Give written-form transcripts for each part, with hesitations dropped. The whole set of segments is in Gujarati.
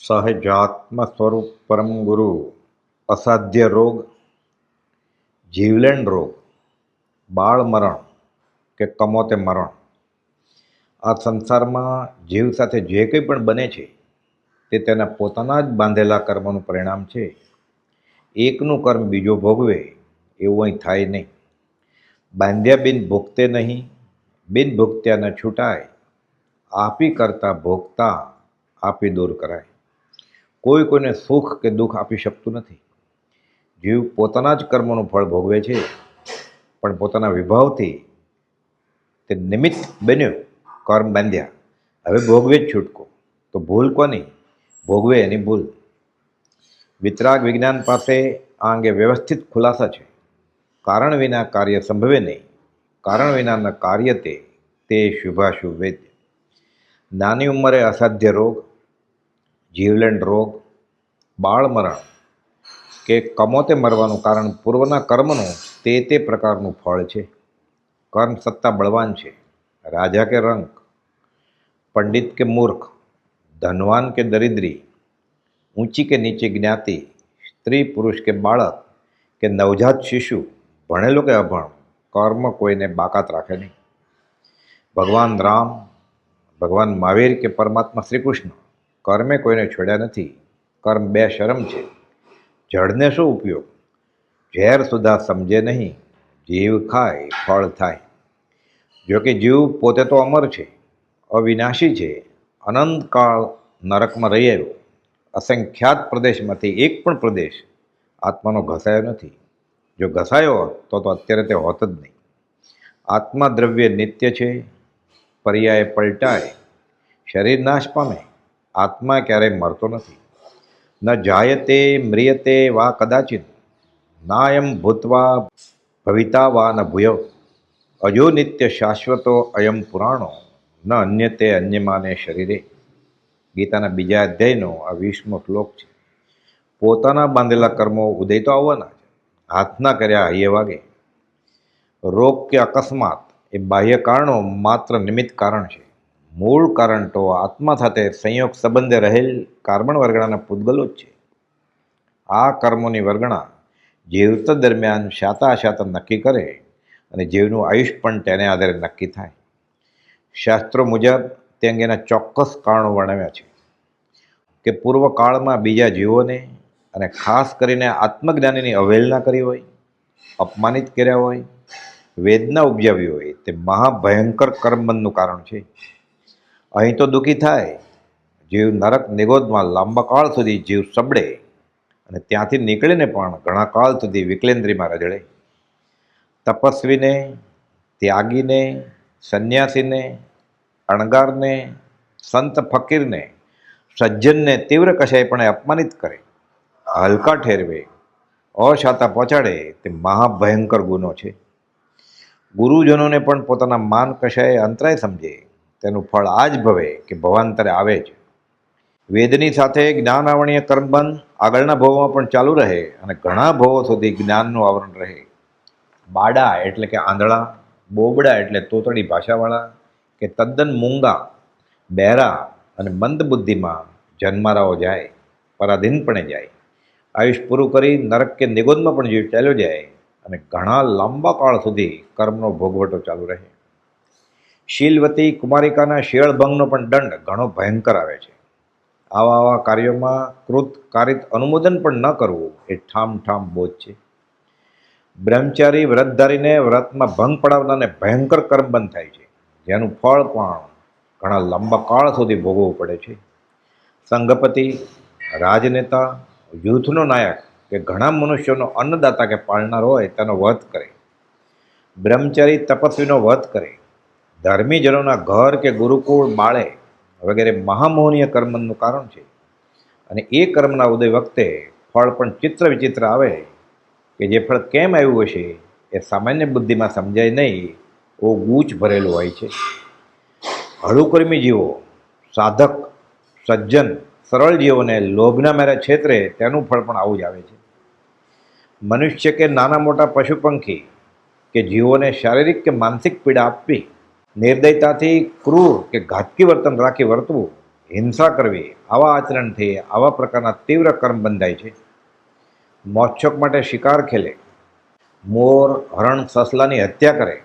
સહજાત્મ સ્વરૂપ પરમ ગુરુ, અસાધ્ય રોગ, જીવલેણ રોગ, બાળ મરણ કે કમોતે મરણ. આ સંસારમાં જીવ સાથે જે કંઈ પણ બને છે તે તેના પોતાના જ બાંધેલા કર્મનું પરિણામ છે. એકનું કર્મ બીજો ભોગવે એવું અહીં થાય નહીં. બાંધ્યા બિન ભોગતે નહીં, બિન ભોગત્યા ન છૂટાય, આપી કરતા ભોગતા આપી દૂર કરાય. કોઈ કોઈને સુખ કે દુઃખ આપી શકતું નથી. જીવ પોતાના જ કર્મોનું ફળ ભોગવે છે, પણ પોતાના વિભાવથી તે નિમિત્ત બન્યો, કર્મ બાંધ્યા, હવે ભોગવે જ છૂટકો. તો ભૂલ કોની? ભોગવે એની ભૂલ. વિતરાગ વિજ્ઞાન પાસે આ અંગે વ્યવસ્થિત ખુલાસા છે. કારણ વિના કાર્ય સંભવે નહીં, કારણ વિનાના કાર્ય તે શુભાશુભ વેદ્ય. નાની ઉંમરે અસાધ્ય રોગ, જીવલેણ રોગ, બાળ મરણ કે કમોતે મરવાનું કારણ પૂર્વના કર્મનું તે પ્રકારનું ફળ છે. કર્મ સત્તા બળવાન છે, રાજા કે રંક, પંડિત કે મૂર્ખ, ધનવાન કે દરિદ્રી, ઊંચી કે નીચી જ્ઞાતિ, સ્ત્રી પુરુષ કે બાળક કે નવજાત શિશુ, ભણેલો કે અભણ, કર્મ કોઈને બાકાત રાખે નહીં. ભગવાન રામ, ભગવાન મહાવીર કે પરમાત્મા શ્રી કૃષ્ણ, કર્મે કોઈને છોડ્યા નથી. કર્મ બે શરમ છે. જળને શું ઉપયોગ? ઝેર સુધા સમજે નહીં, જીવ ખાય ફળ થાય. જોકે જીવ પોતે તો અમર છે, અવિનાશી છે, અનંતકાળ નરકમાં રહી આવ્યો. અસંખ્યાત પ્રદેશમાંથી એક પણ પ્રદેશ આત્માનો ઘસાયો નથી. જો ઘસાયો હોત તો અત્યારે તે હોત જ નહીં. આત્મા દ્રવ્ય નિત્ય છે, પર્યાય પલટાય, શરીર નાશ પામે, આત્મા ક્યારેય મરતો નથી. ન જાયતે મ્રિયતે વા કદાચિત, નાયમ ભૂત્વા ભવિતા વા ન ભૂયો, અજો નિત્ય શાશ્વતો અયમ પુરાણો, ન અન્યતે અન્યમાને શરીરે. ગીતાના બીજા અધ્યાયનો આ 20મો શ્લોક છે. પોતાના બાંધેલા કર્મો ઉદય તો આવવાના જ, હાથના કર્યા હૈયે વાગે. રોગ કે અકસ્માત એ બાહ્ય કારણો માત્ર નિમિત્ત કારણ છે. મૂળ કારણ તો આત્મા સાથે સંયોગ સંબંધે રહેલ કાર્બન વર્ગણાના પૂતગલો જ છે. આ કર્મોની વર્ગણા જીવતા દરમિયાન શાતા નક્કી કરે અને જીવનું આયુષ પણ તેને આધારે નક્કી થાય. શાસ્ત્રો મુજબ તે અંગેના ચોક્કસ કારણો વર્ણવ્યા છે કે પૂર્વકાળમાં બીજા જીવોને અને ખાસ કરીને આત્મજ્ઞાનીની અવહેલના કરી હોય, અપમાનિત કર્યા હોય, વેદના ઉપજાવી હોય, તે મહાભયંકર કર્મબંધનું કારણ છે. અહીં તો દુઃખી થાય, જીવ નરક નિગોદમાં લાંબા કાળ સુધી જીવ સબડે અને ત્યાંથી નીકળીને પણ ઘણા કાળ સુધી વિકલેન્દ્રીમાં રજળે. તપસ્વીને, ત્યાગીને, સંન્યાસીને, અણગારને, સંત ફકીરને, સજ્જનને તીવ્ર કશાયપણે અપમાનિત કરે, હલકા ઠેરવે, અશાતા પહોંચાડે, તે મહાભયંકર ગુનો છે. ગુરુજનોને પણ પોતાના માન કશાય અંતરાય સમજે તેનું ફળ આ જ ભવે કે ભવાંતરે આવે જ. વેદની સાથે જ્ઞાનાવરણીય કર્મબંધ આગળના ભવોમાં પણ ચાલુ રહે અને ઘણા ભવો સુધી જ્ઞાનનું આવરણ રહે. બાડા એટલે કે આંધળા, બોબડા એટલે તોતડી ભાષાવાળા કે તદ્દન મૂંગા, બહેરા અને મંદ બુદ્ધિમાં જન્મારાઓ જાય, પરાધીનપણે જાય. આયુષ પૂરું કરી નરક કે નિગોદમાં પણ જીવ ચાલ્યો જાય અને ઘણા લાંબા કાળ સુધી કર્મનો ભોગવટો ચાલુ રહે. શીલવતી કુમારિકાના શિયળભંગનો પણ દંડ ઘણો ભયંકર આવે છે. આવા કાર્યોમાં કૃતકારિત અનુમોદન પણ ન કરવું એ ઠામ બોધ છે. બ્રહ્મચારી વ્રતધારીને વ્રતમાં ભંગ પડાવનારને ભયંકર કર્મબંધ થાય છે, જેનું ફળ પણ ઘણા લાંબા કાળ સુધી ભોગવવું પડે છે. સંઘપતિ, રાજનેતા, યુથનો નાયક કે ઘણા મનુષ્યોનો અન્નદાતા કે પાળનાર હોય તેનો વધ કરે, બ્રહ્મચારી તપસ્વીનો વધ કરે, ધર્મીજનોના ઘર કે ગુરુકુળ બાળે વગેરે મહામોહનીય કર્મનું કારણ છે. અને એ કર્મના ઉદય વખતે ફળ પણ ચિત્ર વિચિત્ર આવે કે જે ફળ કેમ આવ્યું હશે એ સામાન્ય બુદ્ધિમાં સમજાય નહીં, ઓ ગૂંચ ભરેલું હોય છે. હળુકર્મી જીવો, સાધક, સજ્જન, સરળ જીવોને લોભના મેરે છેતરે તેનું ફળ પણ આવું જ આવે છે. મનુષ્ય કે નાના મોટા પશુ પંખી કે જીવોને શારીરિક કે માનસિક પીડા આપવી, નિર્દયતાથી ક્રૂર કે ઘાતકી વર્તન રાખી વર્તવું હિંસા કરવી, આવા આચરણથી આવા પ્રકારના તીવ્ર કર્મ બંધાય છે. મોક્ષોક માટે શિકાર ખેલે, મોર હરણ સસલાની હત્યા કરે,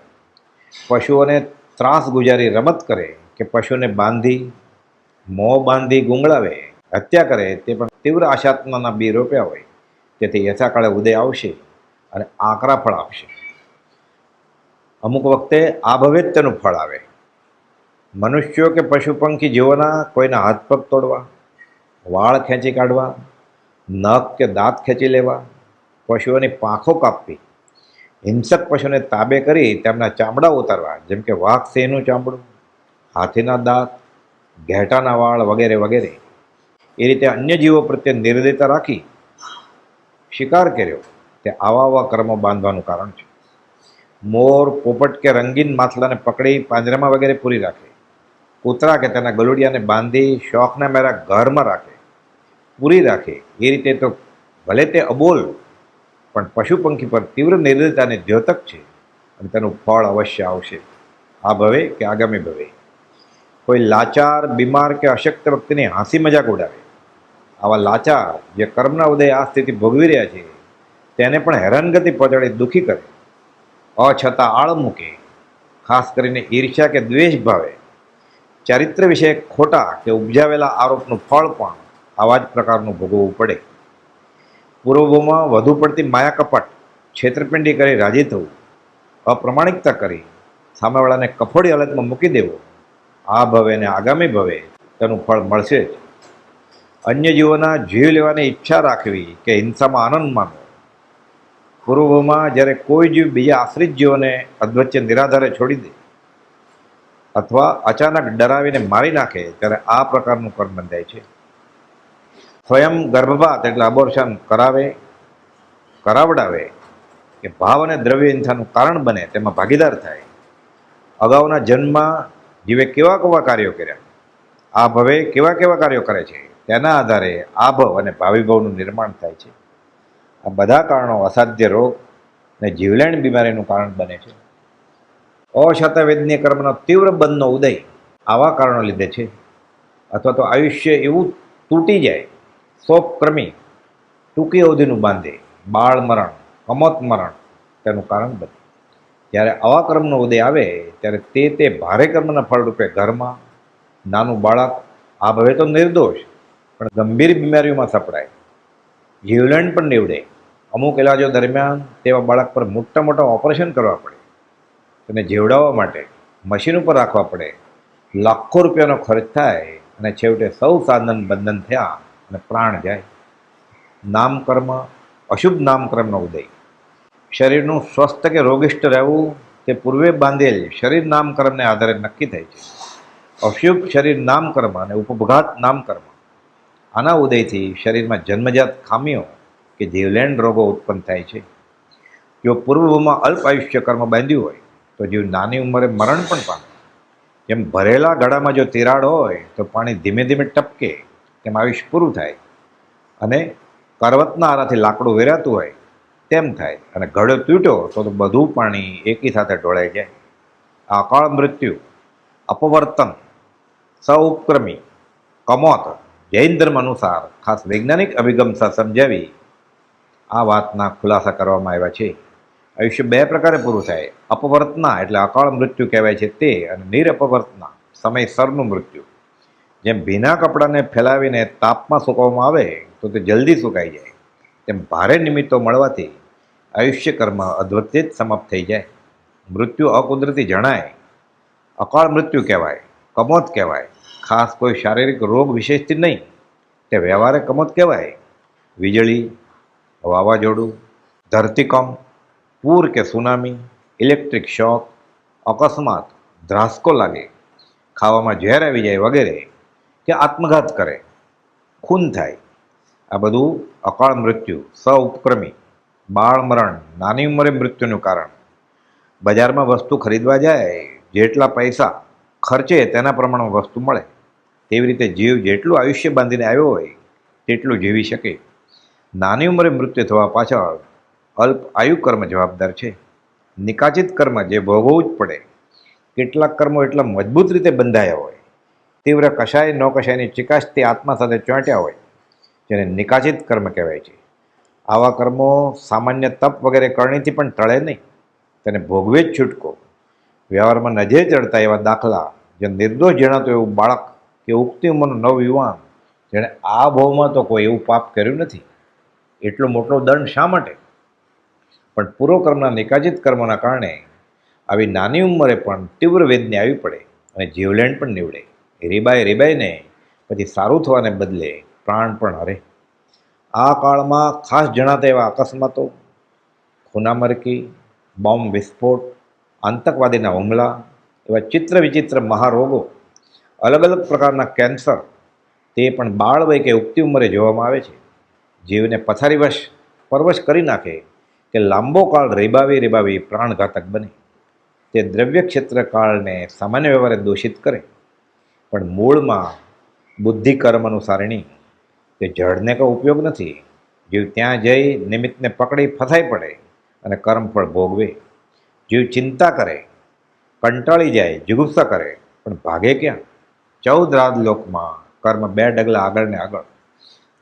પશુઓને ત્રાસ ગુજારી રમત કરે કે પશુને બાંધી મોં બાંધી ગુંગળાવે હત્યા કરે, તે પણ તીવ્ર આશાત્માના બી રોપ્યા હોય. તેથી યથાકાળે ઉદય આવશે અને આકરા ફળ આપશે. અમુક વખતે આ ભવે જ તેનું ફળ આવે. મનુષ્યો કે પશુ પંખી જેઓના કોઈના હાથ પગ તોડવા, વાળ ખેંચી કાઢવા, નખ કે દાંત ખેંચી લેવા, પશુઓની પાંખો કાપવી, હિંસક પશુને તાબે કરી તેમના ચામડા ઉતારવા, જેમ કે વાઘ સિંહનું ચામડું, હાથીના દાંત, ઘેટાના વાળ વગેરે વગેરે, એ રીતે અન્ય જીવો પ્રત્યે નિર્દયતા રાખી શિકાર કર્યો, તે આવા કર્મો બાંધવાનું કારણ છે. મોર પોપટ કે રંગીન માછલાને પકડી પાંજરામાં વગેરે પૂરી રાખે, કૂતરા કે તેના ગલુડિયાને બાંધી શોખના મેરા ઘરમાં રાખે, પૂરી રાખે, એ રીતે તો ભલે તે અબોલ પણ પશુ પંખી પર તીવ્ર નિર્દયતાની દ્યોતક છે અને તેનું ફળ અવશ્ય આવશે, આ ભવે કે આગામી ભવે. કોઈ લાચાર, બીમાર કે અશક્ત વ્યક્તિની હાંસી મજાક ઉડાવે, આવા લાચાર જે કર્મના ઉદય આ સ્થિતિ ભોગવી રહ્યા છે તેને પણ હેરાનગતિ પહોંચાડી દુઃખી કરે, અછતાં આળ મૂકે, ખાસ કરીને ઈર્ષ્યા કે દ્વેષ ભાવે, ચારિત્ર વિશે ખોટા કે ઉપજાવેલા આરોપનું ફળ પણ આવા જ પ્રકારનું ભોગવવું પડે. પૂર્વભૂમાં વધુ પડતી માયા કપટ, છેતરપિંડી કરી રાજી થવું, અપ્રમાણિકતા કરી સામેવાળાને કફોડી હાલતમાં મૂકી દેવો, આ ભવે અને આગામી ભવે તેનું ફળ મળશે જ. અન્ય જીવોના જીવ લેવાની ઈચ્છા રાખવી કે હિંસામાં આનંદ માનવો. પૂર્વભૂમાં જ્યારે કોઈ જીવ બીજા આશ્રિત જીવોને અધવચ્ચે નિરાધારે છોડી દે અથવા અચાનક ડરાવીને મારી નાખે ત્યારે આ પ્રકારનું કર્મ બંધાય છે. સ્વયં ગર્ભપાત એટલે અબોર્શન કરાવડાવે કે ભાવ અને દ્રવ્ય હિંસાનું કારણ બને તેમાં ભાગીદાર થાય. અગાઉના જન્મમાં જીવે કેવા કેવા કાર્યો કર્યા, આ ભવે કેવા કેવા કાર્યો કરે છે, તેના આધારે આ ભવ અને ભાવિ ભવનું નિર્માણ થાય છે. આ બધા કારણો અસાધ્ય રોગ અને જીવલેણ બીમારીનું કારણ બને છે. અશતવેદનીય કર્મનો તીવ્ર બંધનો ઉદય આવા કારણો લીધે છે. અથવા તો આયુષ્ય એવું તૂટી જાય, સોપક્રમી ટૂંકી અવધિનું બાંધે, બાળ મરણ, કમોત મરણ તેનું કારણ બને. જ્યારે આવા કર્મનો ઉદય આવે ત્યારે તે ભારે કર્મના ફળરૂપે ઘરમાં નાનું બાળક, આ ભવે તો નિર્દોષ પણ ગંભીર બીમારીઓમાં સપડાય, જીવલેણ પણ નીવડે. અમુક ઇલાજો દરમિયાન તેવા બાળક પર મોટા ઓપરેશન કરવા પડે, તેને જીવડાવવા માટે મશીન ઉપર રાખવા પડે, લાખો રૂપિયાનો ખર્ચ થાય અને છેવટે સૌ સાધન બંધન થયા અને પ્રાણ જાય. નામકર્મ, અશુભ નામકર્મનો ઉદય. શરીરનું સ્વસ્થ કે રોગિષ્ટ રહેવું તે પૂર્વે બાંધેલ શરીર નામકર્મને આધારે નક્કી થાય છે. અશુભ શરીર નામકર્મ અને ઉપઘાત નામકર્મ, આના ઉદયથી શરીરમાં જન્મજાત ખામીઓ કે જીવલેણ રોગો ઉત્પન્ન થાય છે. જો પૂર્વભૂમાં અલ્પ આયુષ્ય કર્મ બાંધ્યું હોય તો જીવ નાની ઉંમરે મરણ પણ પામે. જેમ ભરેલા ગળામાં જો તિરાડ હોય તો પાણી ધીમે ધીમે ટપકે તેમ આયુષ્ય પૂરું થાય, અને કરવતના આરાથી લાકડું વેરાતું હોય તેમ થાય, અને ઘડો તૂટ્યો તો બધું પાણી એકી સાથે ઢોળાઈ જાય. આ અકાળ મૃત્યુ, અપવર્તન, સઉપક્રમી, કમોત જૈન ધર્મ અનુસાર ખાસ વૈજ્ઞાનિક અભિગમ સમજાવી આ વાતના ખુલાસા કરવામાં આવ્યા છે. આયુષ્ય બે પ્રકારે પૂરું થાય. અપવર્તના એટલે અકાળ મૃત્યુ કહેવાય છે તે, અને નિરપવર્તના સમયસરનું મૃત્યુ. જેમ ભીના કપડાને ફેલાવીને તાપમાં સૂકવવામાં આવે તો તે જલ્દી સુકાઈ જાય, તેમ ભારે નિમિત્તો મળવાથી આયુષ્ય કર્મ અધવચ્ચે જ સમાપ્ત થઈ જાય. મૃત્યુ અકુદરતી જણાય, અકાળ મૃત્યુ કહેવાય, કમોત કહેવાય. ખાસ કોઈ શારીરિક રોગ વિશેષથી નહીં, તે વ્યવહારે કમોત કહેવાય. વીજળી, વાવાઝોડું, ધરતીકંપ, પૂર કે સુનામી, ઇલેક્ટ્રિક શોક, અકસ્માત, ધ્રાસકો લાગે, ખાવામાં ઝેર આવી જાય વગેરે, કે આત્મઘાત કરે, ખૂન થાય, આ બધું અકાળ મૃત્યુ, સઉપક્રમી, બાળ મરણ, નાની ઉંમરે મૃત્યુનું કારણ. બજારમાં વસ્તુ ખરીદવા જાય, જેટલા પૈસા ખર્ચે તેના પ્રમાણમાં વસ્તુ મળે. તેવી રીતે જીવ જેટલું આયુષ્ય બાંધીને આવ્યો હોય તેટલું જીવી શકે. નાની ઉંમરે મૃત્યુ થવા પાછળ અલ્પ આયુ કર્મ જવાબદાર છે. નિકાચિત કર્મ જે ભોગવવું જ પડે. કેટલાક કર્મો એટલા મજબૂત રીતે બંધાયા હોય તીવ્ર કશાય ન કશાયની ચિકાસથી આત્મા સાથે ચોંટ્યા હોય, જેને નિકાચિત કર્મ કહેવાય છે. આવા કર્મો સામાન્ય તપ વગેરે કરણીથી પણ ટળે નહીં, તેને ભોગવે જ છૂટકો. વ્યવહારમાં નજરે ચડતા એવા દાખલા, જે નિર્દોષ જણાતું એવું બાળક કે ઉગતી ઉંમરનો નવયુવાન, જેણે આ ભાવમાં તો કોઈ એવું પાપ કર્યું નથી, એટલો મોટો દંડ શા માટે? પણ પૂર્વકર્મના નિકાચિત કર્મોના કારણે આવી નાની ઉંમરે પણ તીવ્ર વેદના આવી પડે અને જીવલેણ પણ નીવડે. રીબાઈને પછી સારું થવાને બદલે પ્રાણ પણ હરે. આ કાળમાં ખાસ જણાતા એવા અકસ્માતો, ખૂનામરકી, બોમ્બ વિસ્ફોટ, આતંકવાદીના હુમલા, એવા ચિત્ર વિચિત્ર મહારોગો, અલગ અલગ પ્રકારના કેન્સર, તે પણ બાળ વય કે ઉગતી ઉંમરે જોવામાં આવે છે. જીવને પથારીવશ પરવશ કરી નાખે કે લાંબો કાળ રીબાવી પ્રાણઘાતક બને. તે દ્રવ્ય ક્ષેત્ર કાળને સામાન્ય વ્યવહારે દોષિત કરે, પણ મૂળમાં બુદ્ધિ કર્મ અનુસારિણી, તે જળને કોઈ ઉપયોગ નથી. જીવ ત્યાં જઈ નિમિત્તને પકડી ફસાઈ પડે અને કર્મફળ ભોગવે. જીવ ચિંતા કરે, કંટાળી જાય, જુગુપ્સા કરે, પણ ભાગે ક્યાં? 14 રાજલોકમાં કર્મ 2 ડગલા આગળ ને આગળ.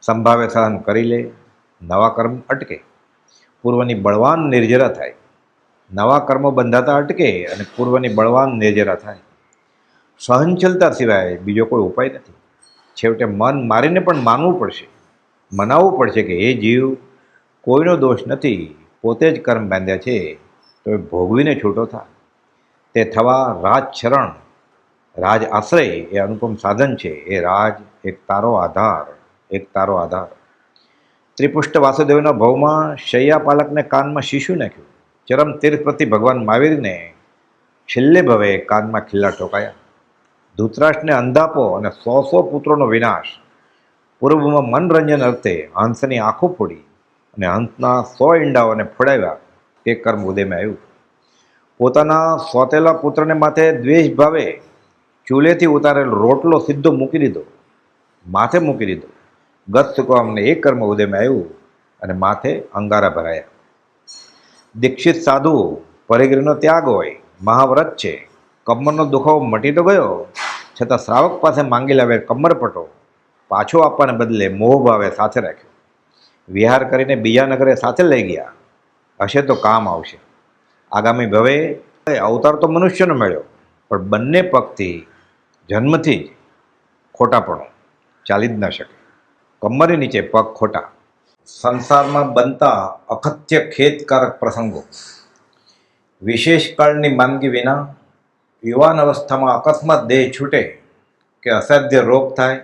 સંભાવે સહન કરી લે, નવા કર્મ અટકે, પૂર્વની બળવાન નિર્જરા થાય. નવા કર્મો બંધાતા અટકે અને પૂર્વની બળવાન નિર્જરા થાય. સહનશીલતા સિવાય બીજો કોઈ ઉપાય નથી. છેવટે મન મારીને પણ માનવું પડશે, મનાવવું પડશે કે એ જીવ કોઈનો દોષ નથી, પોતે જ કર્મ બાંધ્યા છે, તો એ ભોગવીને છૂટો થા. તે થવા રાજશરણ, રાજ આશ્રય એ અનુપમ સાધન છે. એ રાજ એક તારો આધાર. ત્રિપુષ્ટ વાસુદેવના ભવમાં શૈયા પાલકને કાનમાં શીશુ નાખ્યું. ચરમ તીર્થ પ્રતિ ભગવાન મહાવીરને છેલ્લે ભવે કાનમાં ખિલ્લા ઠોકાયા. ધૃતરાષ્ટ્રને અંધાપો અને 100 પુત્રોનો વિનાશ. પૂર્વમાં મનરંજન અર્થે હંસની આંખો ફોડી અને હંસના 100 ઈંડાઓને ફોડાવ્યા. તે કર્મ ઉદયમાં આવ્યું. પોતાના સોતેલા પુત્રને માથે દ્વેષ ભાવે ચૂલેથી ઉતારેલો રોટલો સીધો માથે મૂકી દીધો. ગત સુકવામને એ કર્મ ઉદયમાં આવ્યું અને માથે અંગારા ભરાયા. દીક્ષિત સાધુ પરિગ્રહનો ત્યાગ હોય, મહાવ્રત છે, કમરનો દુખાવો મટી તો ગયો, છતાં શ્રાવક પાસે માંગી લાવે કમરપટો પાછો આપવાને બદલે મોહભાવે સાથે રાખ્યો. વિહાર કરીને બીજા નગરે સાથે લઈ ગયા. હશે તો કામ આવશે. આગામી ભવે અવતાર તો મનુષ્યનો મળ્યો, પણ બંને પગથી જન્મથી જ ખોટાપણો, ચાલી જ ન શકે. કમરની નીચે પગ ખોટા. સંસારમાં બનતા અખત્ય ખેદકારક પ્રસંગો. વિશેષ કાળની માંદગી વિના યુવાન અવસ્થામાં અકસ્માત દેહ છૂટે કે અસાધ્ય રોગ થાય,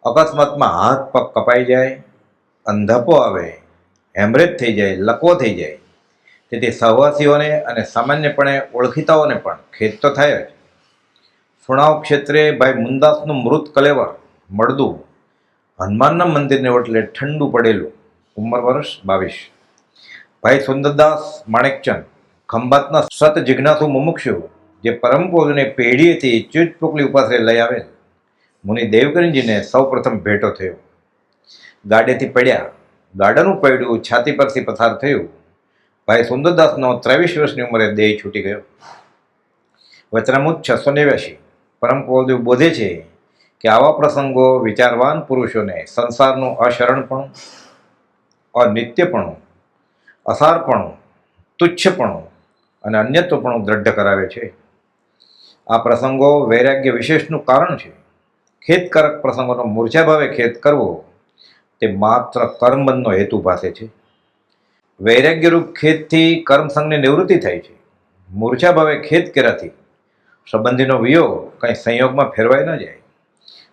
અકસ્માતમાં હાથ પગ કપાઈ જાય, અંધાપો આવે, હેમરેજ થઈ જાય, લકવો થઈ જાય, તેથી સહવાસીઓને અને સામાન્યપણે ઓળખીતાઓને પણ ખેદ તો થાય જ. સુણાવ ક્ષેત્રે ભાઈ મુંદાસનું મૃત કલેવર મળદું હનુમાનના મંદિરને ઓટલે ઠંડુ પડેલું, ઉંમર વર્ષ 22. ભાઈ સુંદરદાસ માણેકચંદ ખંભાતના સત જિજ્ઞાસુ મુમુક્ષુ, જે પરમ પૂજ્યની પેઢીએથી ચૂત પોકલી ઉપાસરે લઈ આવેલ મુનિ દેવકરણજીને સૌ પ્રથમ ભેટો થયો. ગાડેથી પડ્યા, ગાડાનું પૈડું છાતી પરથી પસાર થયું. ભાઈ સુંદરદાસનો 23 વર્ષની ઉંમરે દેહ છૂટી ગયો. વચનામૃત 689. પરમ પૂજ્ય બોધે છે કે આવા પ્રસંગો વિચારવાન પુરુષોને સંસારનું અશરણપણું, અનિત્યપણું, અસારપણું, તુચ્છપણું અને અન્યત્વપણું દ્રઢ કરાવે છે. આ પ્રસંગો વૈરાગ્ય વિશેષનું કારણ છે. ખેદકારક પ્રસંગોનો મૂર્છાભાવે ખેદ કરવો તે માત્ર કર્મબંધનો હેતુ ભાસે છે. વૈરાગ્યરૂપ ખેદથી કર્મસંગની નિવૃત્તિ થાય છે. મૂર્છાભાવે ખેદ કર્યાથી સંબંધીનો વિયોગ કંઈ સંયોગમાં ફેરવાઈ ન જાય.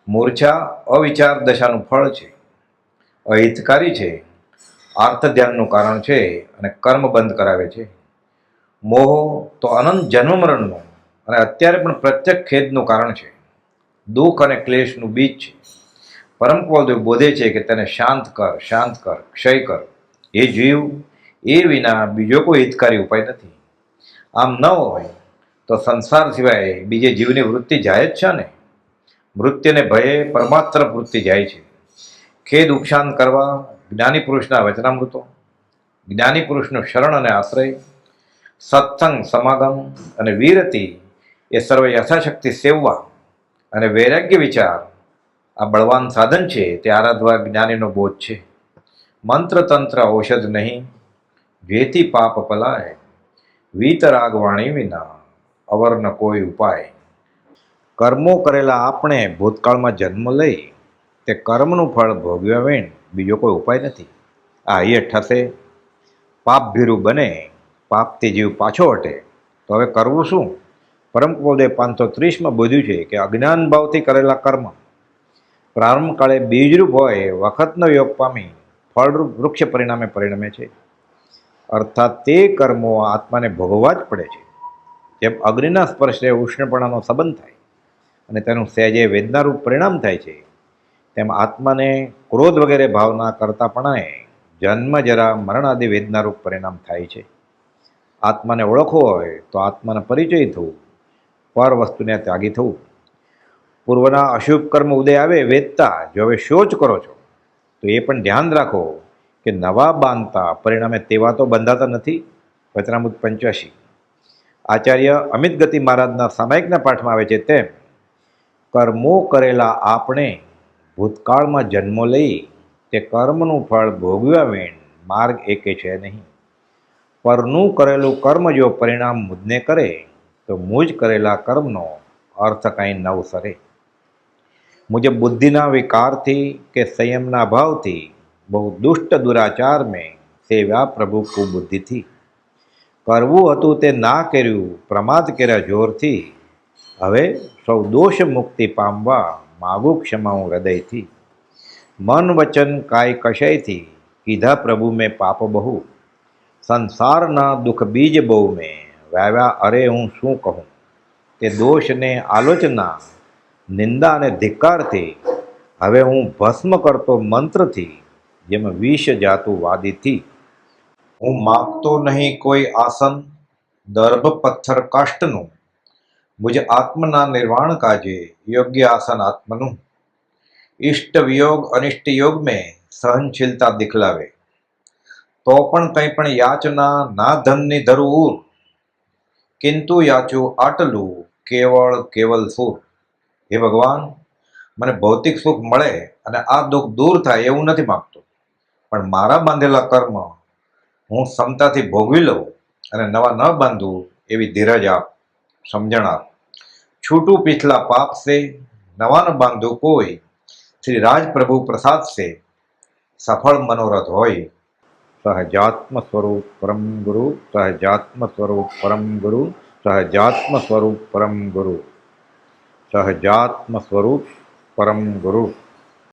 મૂર્છા અવિચાર દશાનું ફળ છે, અહિતકારી છે, આર્થ ધ્યાનનું કારણ છે અને કર્મ બંધ કરાવે છે. મોહ તો અનંત જન્મ મરણનું અને અત્યારે પણ પ્રત્યક્ષ ખેદનું કારણ છે. દુઃખ અને ક્લેશનું બીજ છે. પરમ પૂજ્ય બોધે છે કે તેને શાંત કર, ક્ષય કર. એ જીવ, એ વિના બીજો કોઈ હિતકારી ઉપાય નથી. આમ ન હોય તો સંસાર સિવાય બીજે જીવની વૃત્તિ જાય જ છે ને. મૃત્યુને ભયે પરમાત્ર વૃત્તિ જાય છે. ખેદ ઉપશાંત કરવા જ્ઞાની પુરુષના વચનામૃતો, જ્ઞાની પુરુષનું શરણ અને આશ્રય, સત્સંગ સમાગમ અને વીરતી એ સર્વ યથાશક્તિ સેવવા અને વૈરાગ્ય વિચાર આ બળવાન સાધન છે તે આરાધવા જ્ઞાનીનો બોધ છે. મંત્ર તંત્ર ઔષધ નહીં, જેથી પાપ પલાય, વીતરાગ વાણી વિના અવર ન કોઈ ઉપાય. કર્મો કરેલા આપણે ભૂતકાળમાં જન્મ લઈ તે કર્મનું ફળ ભોગવ્યા વેણ બીજો કોઈ ઉપાય નથી. આ એ ઠસે, પાપ ભીરું બને, પાપથી જીવ પાછો હટે. તો હવે કરવું શું? પરમ કૃપાદેવ 530માં બોધ્યું છે કે અજ્ઞાન ભાવથી કરેલા કર્મ પ્રારંભ કાળે બીજરૂપ હોય વખતનો યોગ પામી ફળરૂપ વૃક્ષ પરિણમે છે. અર્થાત તે કર્મો આત્માને ભોગવવા જ પડે છે. જેમ અગ્નિના સ્પર્શે ઉષ્ણપણાનો સંબંધ થાય અને તેનું સહેજે વેદનારૂપ પરિણામ થાય છે, તેમ આત્માને ક્રોધ વગેરે ભાવના કરતાપણાએ જન્મ જરા મરણ આદિ વેદનારૂપ પરિણામ થાય છે. આત્માને ઓળખવો હોય તો આત્માનો પરિચય થવું, પર વસ્તુને ત્યાગી થવું. પૂર્વના અશુભ કર્મ ઉદય આવે વેદતા જો હવે શોચ કરો છો તો એ પણ ધ્યાન રાખો કે નવા બાંધતા પરિણામે તેવા તો બંધાતા નથી. વચનામૃત 85. આચાર્ય અમિત ગતિ મહારાજના સામાયિકના પાઠમાં આવે છે તેમ કર્મો કરેલા આપણે ભૂતકાળમાં જન્મો લઈ તે કર્મનું ફળ ભોગવ્યા વેણ માર્ગ એકે છે નહીં. પરનું કરેલું કર્મ જો પરિણામ મુજને કરે તો મુજ કરેલા કર્મનો અર્થ કાંઈ નવ સરે. મુજબ બુદ્ધિના વિકારથી કે સંયમના ભાવથી બહુ દુષ્ટ દુરાચાર મેં સેવ્યા પ્રભુ કુબુદ્ધિથી. કરવું હતું તે ના કર્યું પ્રમાદ કર્યા જોરથી, હવે સૌ દોષ મુક્તિ પામવા માગું ક્ષમા હું હૃદયથી. મન વચન કાય કશયથી કીધા પ્રભુ મેં પાપ બહુ, સંસારના દુઃખ બીજ બહુ મેં વાવ્યા અરે હું શું કહું. તે દોષને આલોચના નિંદા અને ધિક્કારથી હવે હું ભસ્મ કરતો મંત્રથી, જેમ વિષ જાતું વાદીથી. હું માગતો નહીં કોઈ આસન દર્ભ પથ્થર કાષ્ટનું, મુજ આત્મના નિર્વાણ કાજે યોગ્ય આસન આત્મનું. ઇષ્ટ વિયોગ અનિષ્ટ યોગ મેં સહનશીલતા દિખલાવે, તો પણ કંઈ પણ યાચના ના ધનની ધરું, કિંતુ યાચું આટલું કેવલ સુર. હે ભગવાન, મને ભૌતિક સુખ મળે અને આ દુઃખ દૂર થાય એવું નથી માગતો, પણ મારા બાંધેલા કર્મ હું ક્ષમતાથી ભોગવી લઉં અને નવા ન બાંધું એવી ધીરજ આપ, સમજણ આપ. છૂટું પિછલા પાપ સે નવા ન બાંધું કોઈ, શ્રી રાજ પ્રભુ પ્રસાદ સે સફળ મનોરથ હોય. સહજાત્મ સ્વરૂપ પરમ ગુરુ, સહજાત્મ સ્વરૂપ પરમ ગુરુ, સહજાત્મ સ્વરૂપ પરમ ગુરુ, સહજાત્મ સ્વરૂપ પરમ ગુરુ.